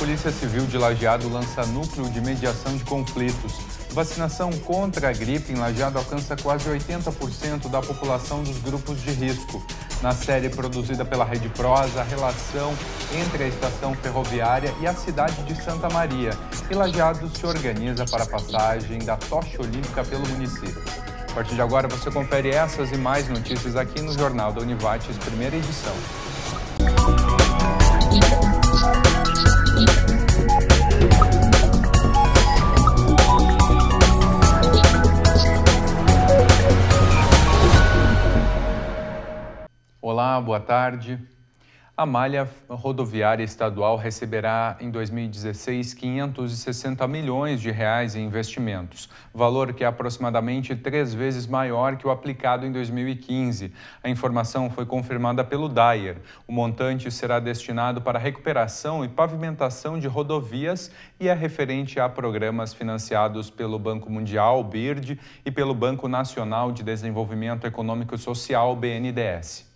Polícia Civil de Lajeado lança núcleo de mediação de conflitos. Vacinação contra a gripe em Lajeado alcança quase 80% da população dos grupos de risco. Na série produzida pela Rede Prosa, a relação entre a estação ferroviária e a cidade de Santa Maria. E Lajeado se organiza para a passagem da tocha olímpica pelo município. A partir de agora, você confere essas e mais notícias aqui no Jornal da Univates, primeira edição. Olá, boa tarde. A malha rodoviária estadual receberá em 2016 560 milhões de reais em investimentos, valor que é aproximadamente 3 vezes maior que o aplicado em 2015. A informação foi confirmada pelo DAER. O montante será destinado para recuperação e pavimentação de rodovias e é referente a programas financiados pelo Banco Mundial, BIRD, e pelo Banco Nacional de Desenvolvimento Econômico e Social, BNDES.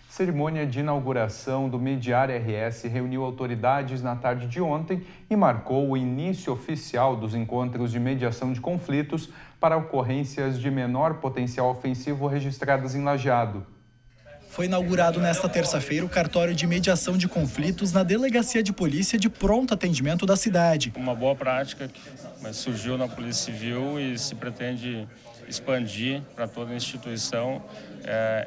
Cerimônia de inauguração do Mediar RS reuniu autoridades na tarde de ontem e marcou o início oficial dos encontros de mediação de conflitos para ocorrências de menor potencial ofensivo registradas em Lajeado. Foi inaugurado nesta terça-feira o cartório de mediação de conflitos na Delegacia de Polícia de Pronto Atendimento da cidade. Uma boa prática que surgiu na Polícia Civil e se pretende expandir para toda a instituição.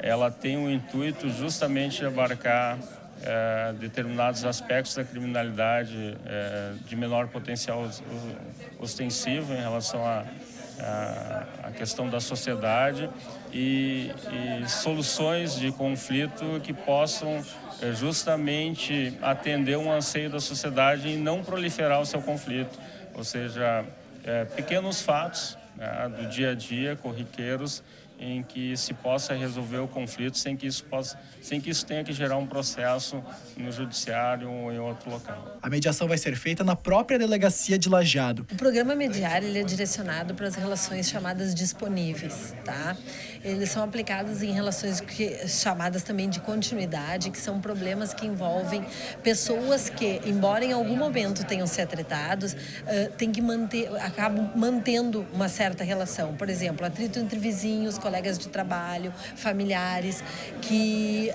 Ela tem o intuito justamente de abarcar determinados aspectos da criminalidade de menor potencial ostensivo em relação à questão da sociedade e soluções de conflito que possam justamente atender um anseio da sociedade e não proliferar o seu conflito, ou seja, pequenos fatos do dia a dia, corriqueiros, em que se possa resolver o conflito sem que isso tenha que gerar um processo no judiciário ou em outro local. A mediação vai ser feita na própria delegacia de Lajeado. O programa Mediar ele é direcionado para as relações chamadas disponíveis, tá? Eles são aplicados em relações chamadas também de continuidade, que são problemas que envolvem pessoas que, embora em algum momento tenham se atritados, acabam mantendo uma certa relação. Por exemplo, atrito entre vizinhos, colegas de trabalho, familiares, que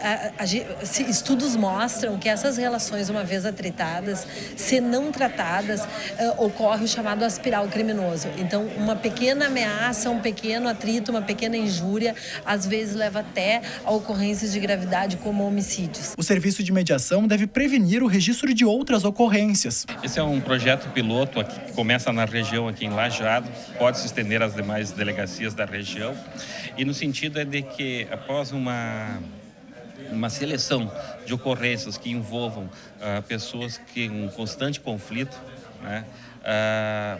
estudos mostram que essas relações, uma vez atritadas, se não tratadas, ocorre o chamado aspiral criminoso. Então, uma pequena ameaça, um pequeno atrito, uma pequena injúria, às vezes leva até a ocorrências de gravidade como homicídios. O serviço de mediação deve prevenir o registro de outras ocorrências. Esse é um projeto piloto aqui, que começa na região aqui em Lajeado, pode se estender às demais delegacias da região. E no sentido é de que, após uma seleção de ocorrências que envolvam pessoas que em um constante conflito, né,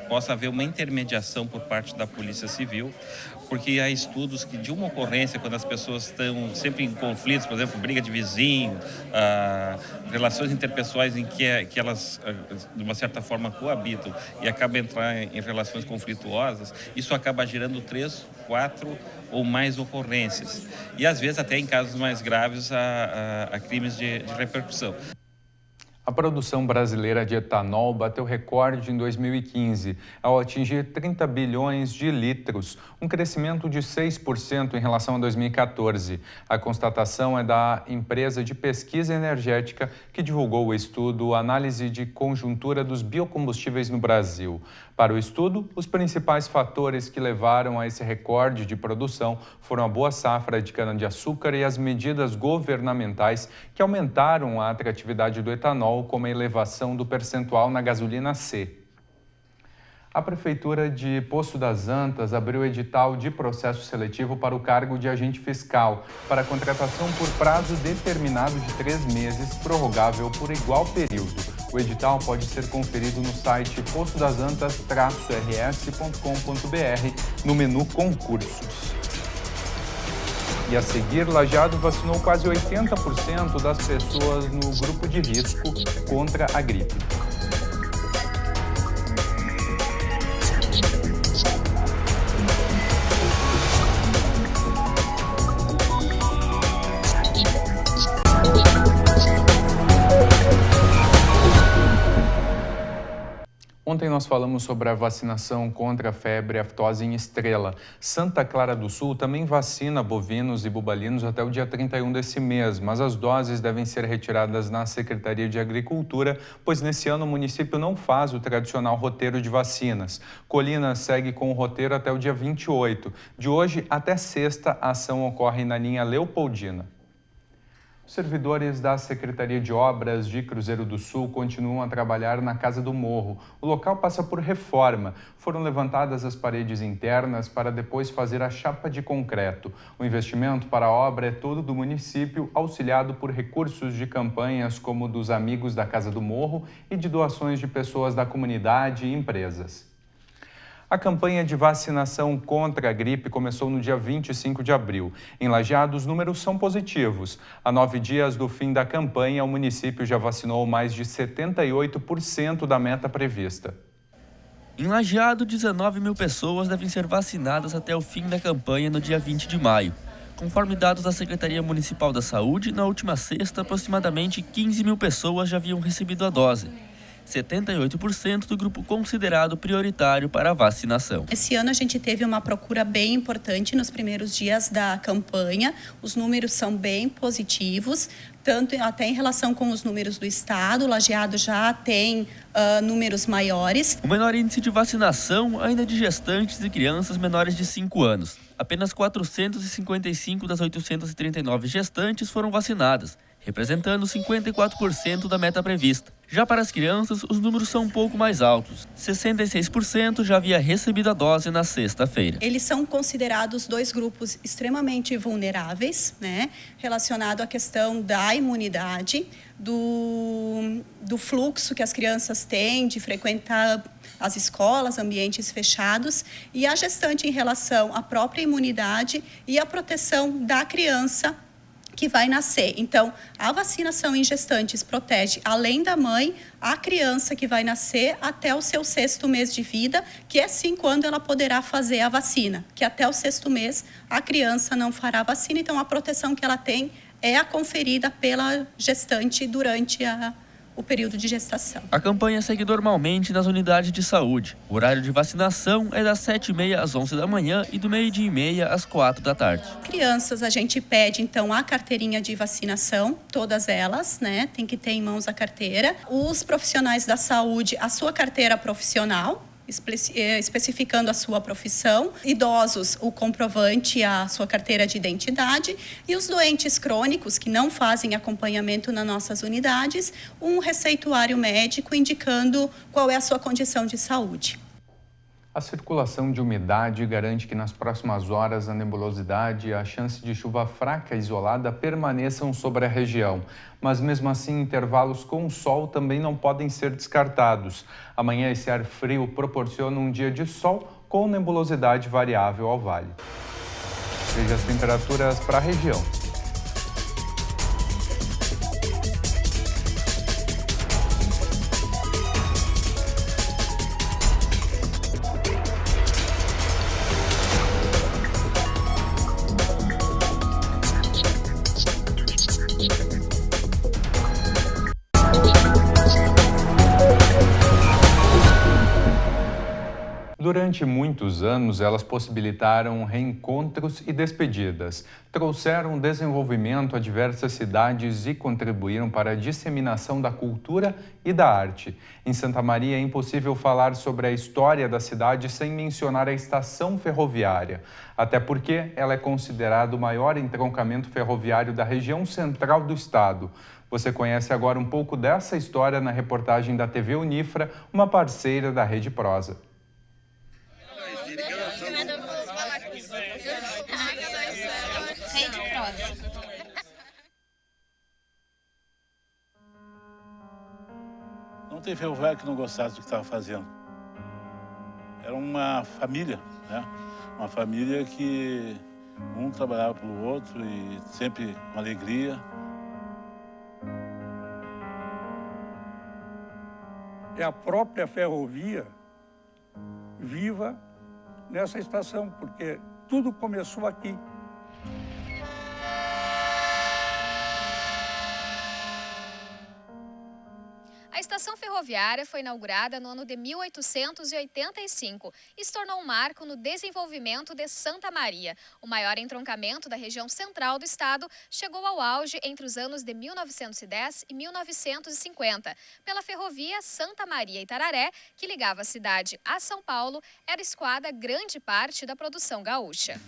possa haver uma intermediação por parte da Polícia Civil, porque há estudos que de uma ocorrência, quando as pessoas estão sempre em conflitos, por exemplo, briga de vizinho, relações interpessoais em que elas, de uma certa forma, coabitam e acabam entrando em relações conflituosas, isso acaba gerando 3, 4 ou mais ocorrências. E, às vezes, até em casos mais graves, a crimes de repercussão. A produção brasileira de etanol bateu recorde em 2015, ao atingir 30 bilhões de litros, um crescimento de 6% em relação a 2014. A constatação é da empresa de pesquisa energética que divulgou o estudo Análise de Conjuntura dos Biocombustíveis no Brasil. Para o estudo, os principais fatores que levaram a esse recorde de produção foram a boa safra de cana-de-açúcar e as medidas governamentais que aumentaram a atratividade do etanol, como a elevação do percentual na gasolina C. A Prefeitura de Poço das Antas abriu edital de processo seletivo para o cargo de agente fiscal, para contratação por prazo determinado de 3 meses, prorrogável por igual período. O edital pode ser conferido no site poçodasantas-rs.com.br, no menu Concursos. E a seguir, Lajeado vacinou quase 80% das pessoas no grupo de risco contra a gripe. Ontem nós falamos sobre a vacinação contra a febre aftosa em Estrela. Santa Clara do Sul também vacina bovinos e bubalinos até o dia 31 desse mês, mas as doses devem ser retiradas na Secretaria de Agricultura, pois nesse ano o município não faz o tradicional roteiro de vacinas. Colinas segue com o roteiro até o dia 28. De hoje até sexta, a ação ocorre na linha Leopoldina. Os servidores da Secretaria de Obras de Cruzeiro do Sul continuam a trabalhar na Casa do Morro. O local passa por reforma. Foram levantadas as paredes internas para depois fazer a chapa de concreto. O investimento para a obra é todo do município, auxiliado por recursos de campanhas como dos amigos da Casa do Morro e de doações de pessoas da comunidade e empresas. A campanha de vacinação contra a gripe começou no dia 25 de abril. Em Lajeado, os números são positivos. A 9 dias do fim da campanha, o município já vacinou mais de 78% da meta prevista. Em Lajeado, 19 mil pessoas devem ser vacinadas até o fim da campanha no dia 20 de maio. Conforme dados da Secretaria Municipal da Saúde, na última sexta, aproximadamente 15 mil pessoas já haviam recebido a dose. 78% do grupo considerado prioritário para a vacinação. Esse ano a gente teve uma procura bem importante nos primeiros dias da campanha. Os números são bem positivos, tanto até em relação com os números do estado. O Lajeado já tem números maiores. O menor índice de vacinação ainda é de gestantes e crianças menores de 5 anos. Apenas 455 das 839 gestantes foram vacinadas, representando 54% da meta prevista. Já para as crianças, os números são um pouco mais altos. 66% já havia recebido a dose na sexta-feira. Eles são considerados dois grupos extremamente vulneráveis, relacionado à questão da imunidade, do fluxo que as crianças têm de frequentar as escolas, ambientes fechados, e a gestante em relação à própria imunidade e à proteção da criança que vai nascer. Então, a vacinação em gestantes protege, além da mãe, a criança que vai nascer até o seu 6º mês de vida, que é sim quando ela poderá fazer a vacina, que até o 6º mês a criança não fará a vacina, então a proteção que ela tem é a conferida pela gestante durante o período de gestação. A campanha segue normalmente nas unidades de saúde. O horário de vacinação é das 7h30 às 11 da manhã e do 12h30 às 4 da tarde. Crianças, a gente pede então a carteirinha de vacinação, todas elas, tem que ter em mãos a carteira. Os profissionais da saúde, a sua carteira profissional, especificando a sua profissão, idosos, o comprovante, a sua carteira de identidade, e os doentes crônicos que não fazem acompanhamento nas nossas unidades, um receituário médico indicando qual é a sua condição de saúde. A circulação de umidade garante que nas próximas horas a nebulosidade e a chance de chuva fraca e isolada permaneçam sobre a região. Mas mesmo assim, intervalos com sol também não podem ser descartados. Amanhã esse ar frio proporciona um dia de sol com nebulosidade variável ao vale. Veja as temperaturas para a região. Durante muitos anos, elas possibilitaram reencontros e despedidas, trouxeram desenvolvimento a diversas cidades e contribuíram para a disseminação da cultura e da arte. Em Santa Maria, é impossível falar sobre a história da cidade sem mencionar a estação ferroviária, até porque ela é considerada o maior entroncamento ferroviário da região central do estado. Você conhece agora um pouco dessa história na reportagem da TV Unifra, uma parceira da Rede Prosa. Não tem ferroviário que não gostasse do que estava fazendo. Era uma família, Uma família que um trabalhava pelo outro e sempre com alegria. É a própria ferrovia viva nessa estação, porque tudo começou aqui. A estação ferroviária foi inaugurada no ano de 1885 e se tornou um marco no desenvolvimento de Santa Maria. O maior entroncamento da região central do estado chegou ao auge entre os anos de 1910 e 1950. Pela ferrovia Santa Maria e Tararé, que ligava a cidade a São Paulo, era escoada grande parte da produção gaúcha.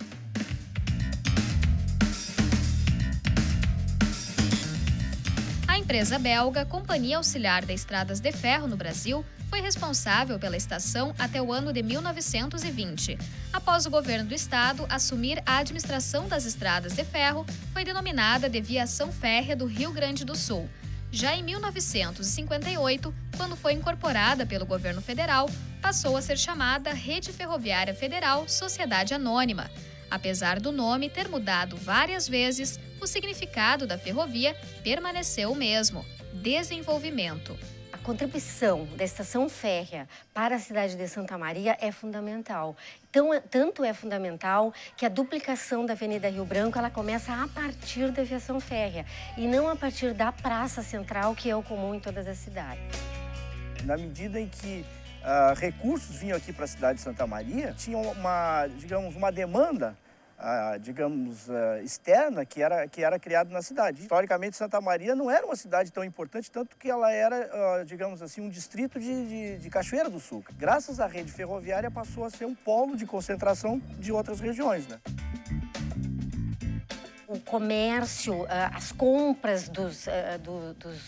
A empresa belga Companhia Auxiliar de Estradas de Ferro no Brasil foi responsável pela estação até o ano de 1920. Após o governo do estado assumir a administração das estradas de ferro, foi denominada de Viação Férrea do Rio Grande do Sul. Já em 1958, quando foi incorporada pelo governo federal, passou a ser chamada Rede Ferroviária Federal Sociedade Anônima. Apesar do nome ter mudado várias vezes, o significado da ferrovia permaneceu o mesmo: desenvolvimento. A contribuição da estação férrea para a cidade de Santa Maria é fundamental. Tanto é fundamental que a duplicação da Avenida Rio Branco ela começa a partir da viação férrea e não a partir da Praça Central, que é o comum em todas as cidades. Na medida em que recursos vinham aqui para a cidade de Santa Maria, tinha uma demanda, externa que era criada na cidade. Historicamente, Santa Maria não era uma cidade tão importante, tanto que ela era, um distrito de Cachoeira do Sul. Graças à rede ferroviária, passou a ser um polo de concentração de outras regiões, né? O comércio, as compras dos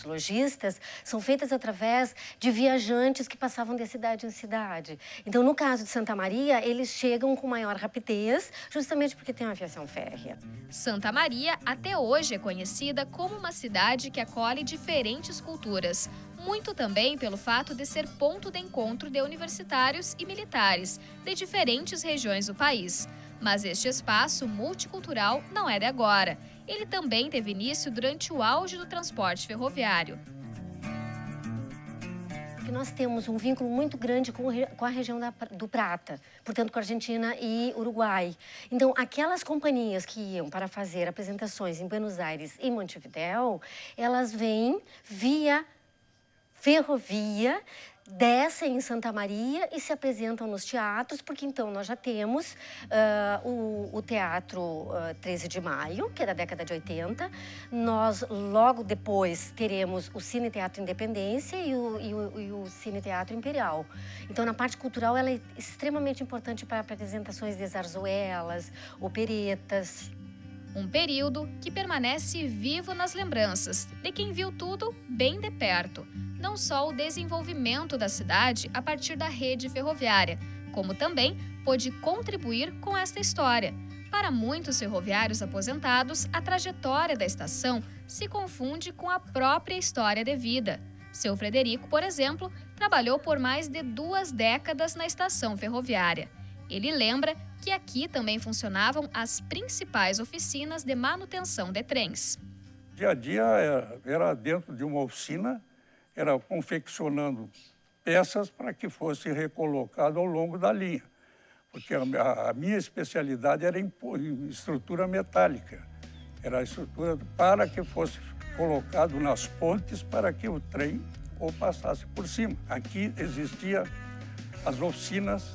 lojistas são feitas através de viajantes que passavam de cidade em cidade. Então, no caso de Santa Maria, eles chegam com maior rapidez, justamente porque tem uma aviação férrea. Santa Maria, até hoje, é conhecida como uma cidade que acolhe diferentes culturas. Muito também pelo fato de ser ponto de encontro de universitários e militares de diferentes regiões do país. Mas este espaço multicultural não é de agora. Ele também teve início durante o auge do transporte ferroviário. Porque nós temos um vínculo muito grande com a região do Prata, portanto com a Argentina e Uruguai. Então, aquelas companhias que iam para fazer apresentações em Buenos Aires e Montevidéu, elas vêm via ferrovia, descem em Santa Maria e se apresentam nos teatros, porque então nós já temos o Teatro 13 de Maio, que é da década de 80. Nós, logo depois, teremos o Cine Teatro Independência e o Cine Teatro Imperial. Então, na parte cultural, ela é extremamente importante para apresentações de zarzuelas, operetas. Um período que permanece vivo nas lembranças de quem viu tudo bem de perto. Não só o desenvolvimento da cidade a partir da rede ferroviária, como também pôde contribuir com esta história. Para muitos ferroviários aposentados, a trajetória da estação se confunde com a própria história de vida. Seu Frederico, por exemplo, trabalhou por mais de 2 décadas na estação ferroviária. Ele lembra que aqui também funcionavam as principais oficinas de manutenção de trens. Dia a dia era dentro de uma oficina, era confeccionando peças para que fosse recolocado ao longo da linha. Porque a minha especialidade era em estrutura metálica. Era a estrutura para que fosse colocado nas pontes para que o trem ou passasse por cima. Aqui existiam as oficinas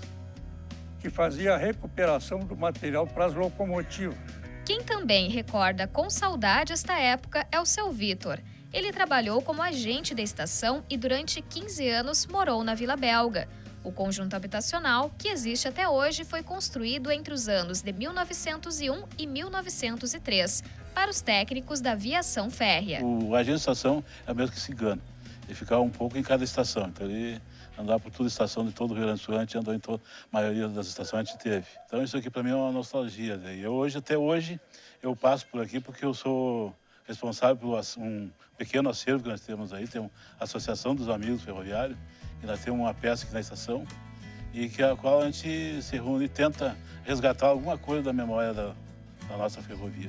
que faziam a recuperação do material para as locomotivas. Quem também recorda com saudade esta época é o seu Vitor. Ele trabalhou como agente da estação e durante 15 anos morou na Vila Belga. O conjunto habitacional, que existe até hoje, foi construído entre os anos de 1901 e 1903, para os técnicos da viação férrea. O agente da estação é o mesmo que cigano. Ele ficava um pouco em cada estação, então ele andava por toda a estação de todo o Rio Grande do Sul, a gente andou em a maioria das estações a gente teve. Então isso aqui para mim é uma nostalgia. E até hoje, eu passo por aqui porque eu sou responsável por um pequeno acervo que nós temos aí, tem uma Associação dos Amigos Ferroviários, que nós temos uma peça aqui na estação, e a qual a gente se reúne e tenta resgatar alguma coisa da memória da nossa ferrovia.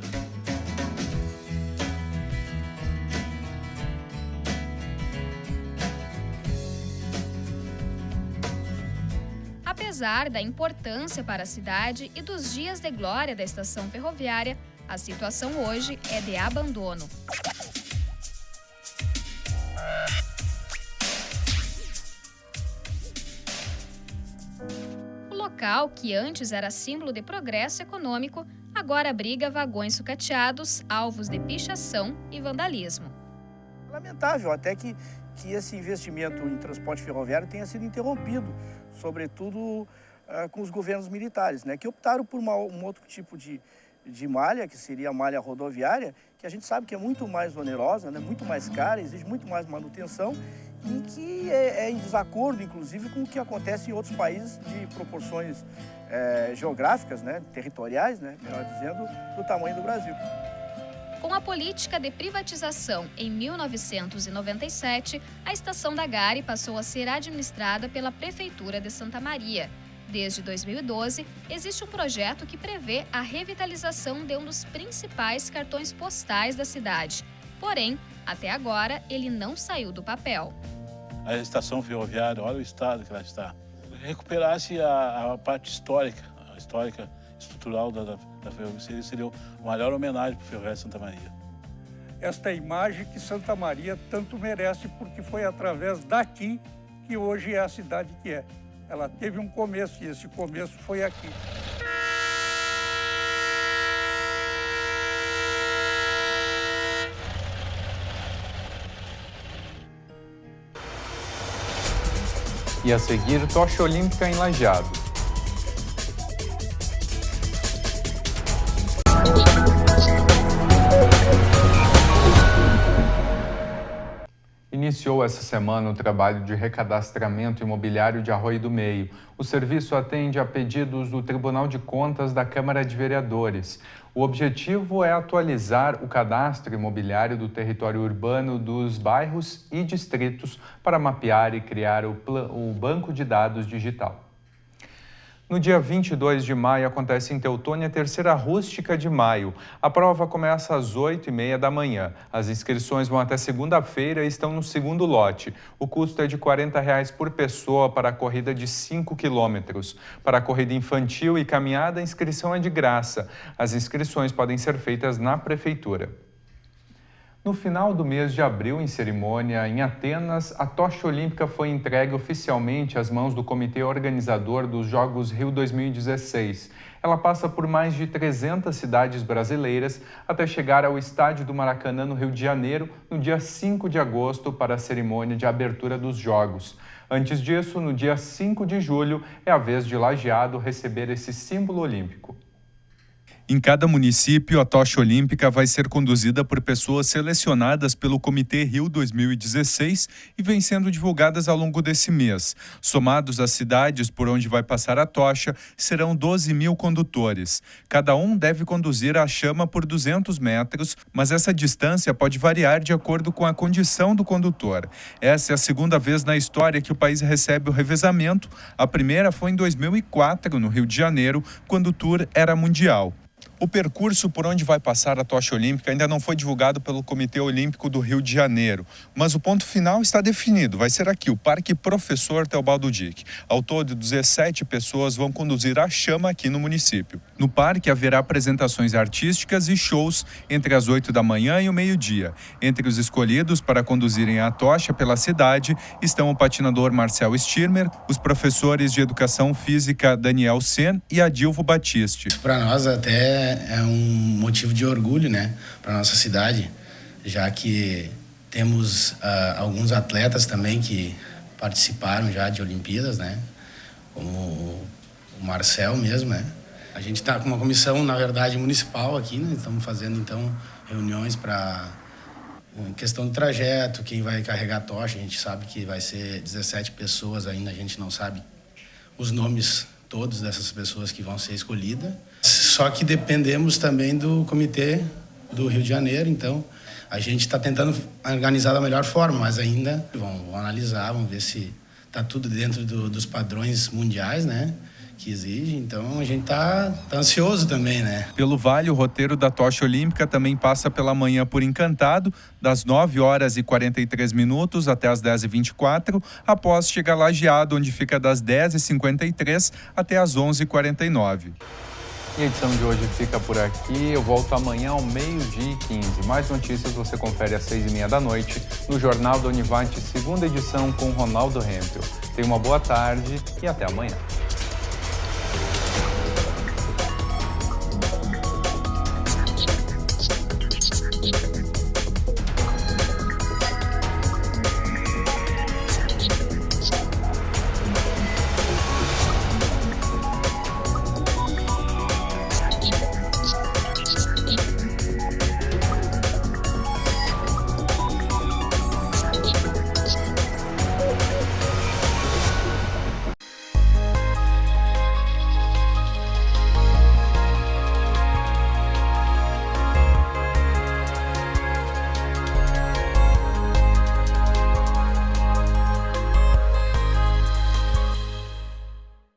Apesar da importância para a cidade e dos dias de glória da estação ferroviária, a situação hoje é de abandono. local, que antes era símbolo de progresso econômico, agora abriga vagões sucateados, alvos de pichação e vandalismo. Lamentável até que esse investimento em transporte ferroviário tenha sido interrompido, sobretudo com os governos militares, né, que optaram por um outro tipo de malha, que seria a malha rodoviária, que a gente sabe que é muito mais onerosa, né, muito mais cara, exige muito mais manutenção e que é em desacordo, inclusive, com o que acontece em outros países de proporções geográficas, né, territoriais, né, melhor dizendo, do tamanho do Brasil. Com a política de privatização em 1997, a estação da Gare passou a ser administrada pela Prefeitura de Santa Maria. Desde 2012, existe um projeto que prevê a revitalização de um dos principais cartões postais da cidade. Porém, até agora, ele não saiu do papel. A estação ferroviária, olha o estado que ela está. Recuperasse a parte histórica, estrutural da ferrovia, seria a maior homenagem para o Ferroviário de Santa Maria. Esta imagem que Santa Maria tanto merece, porque foi através daqui que hoje é a cidade que é. Ela teve um começo e esse começo foi aqui. E a seguir, tocha olímpica em Lajeado. Iniciou essa semana o trabalho de recadastramento imobiliário de Arroio do Meio. O serviço atende a pedidos do Tribunal de Contas da Câmara de Vereadores. O objetivo é atualizar o cadastro imobiliário do território urbano dos bairros e distritos para mapear e criar o banco de dados digital. No dia 22 de maio, acontece em Teutônia a terceira rústica de maio. A prova começa às 8h30 da manhã. As inscrições vão até segunda-feira e estão no segundo lote. O custo é de R$ 40 por pessoa para a corrida de 5 quilômetros. Para a corrida infantil e caminhada, a inscrição é de graça. As inscrições podem ser feitas na prefeitura. No final do mês de abril, em cerimônia em Atenas, a tocha olímpica foi entregue oficialmente às mãos do comitê organizador dos Jogos Rio 2016. Ela passa por mais de 300 cidades brasileiras até chegar ao estádio do Maracanã, no Rio de Janeiro, no dia 5 de agosto, para a cerimônia de abertura dos Jogos. Antes disso, no dia 5 de julho, é a vez de Lajeado receber esse símbolo olímpico. Em cada município, a tocha olímpica vai ser conduzida por pessoas selecionadas pelo Comitê Rio 2016 e vem sendo divulgadas ao longo desse mês. Somados às cidades por onde vai passar a tocha, serão 12.000 condutores. Cada um deve conduzir a chama por 200 metros, mas essa distância pode variar de acordo com a condição do condutor. Essa é a segunda vez na história que o país recebe o revezamento. A primeira foi em 2004, no Rio de Janeiro, quando o tour era mundial. O percurso por onde vai passar a tocha olímpica ainda não foi divulgado pelo Comitê Olímpico do Rio de Janeiro, mas o ponto final está definido. Vai ser aqui, o Parque Professor Teobaldo Dick. Ao todo, 17 pessoas vão conduzir a chama aqui no município. No parque haverá apresentações artísticas e shows entre as 8 da manhã e o meio-dia. Entre os escolhidos para conduzirem a tocha pela cidade estão o patinador Marcel Stirmer, os professores de Educação Física Daniel Sen e Adilvo Batiste. Para nós até é um motivo de orgulho, né, para nossa cidade, já que temos alguns atletas também que participaram já de Olimpíadas, né, como o Marcel mesmo, né. A gente está com uma comissão, na verdade, municipal aqui, né, estamos fazendo então reuniões para questão do trajeto, quem vai carregar a tocha. A gente sabe que vai ser 17 pessoas ainda, a gente não sabe os nomes todos dessas pessoas que vão ser escolhidas. Só que dependemos também do Comitê do Rio de Janeiro, então a gente está tentando organizar da melhor forma, mas ainda vão analisar, vamos ver se está tudo dentro dos padrões mundiais, né, que exige. Então a gente tá ansioso também, né? Pelo Vale, o roteiro da tocha olímpica também passa pela manhã por Encantado, das 9h43 até as 10h24, após chegar a Lajeado, onde fica das 10h53 até as 11h49. E a edição de hoje fica por aqui. Eu volto amanhã ao 12h15. Mais notícias você confere às 6h30 da noite no Jornal da Univate, segunda edição com Ronaldo Hempel. Tenha uma boa tarde e até amanhã.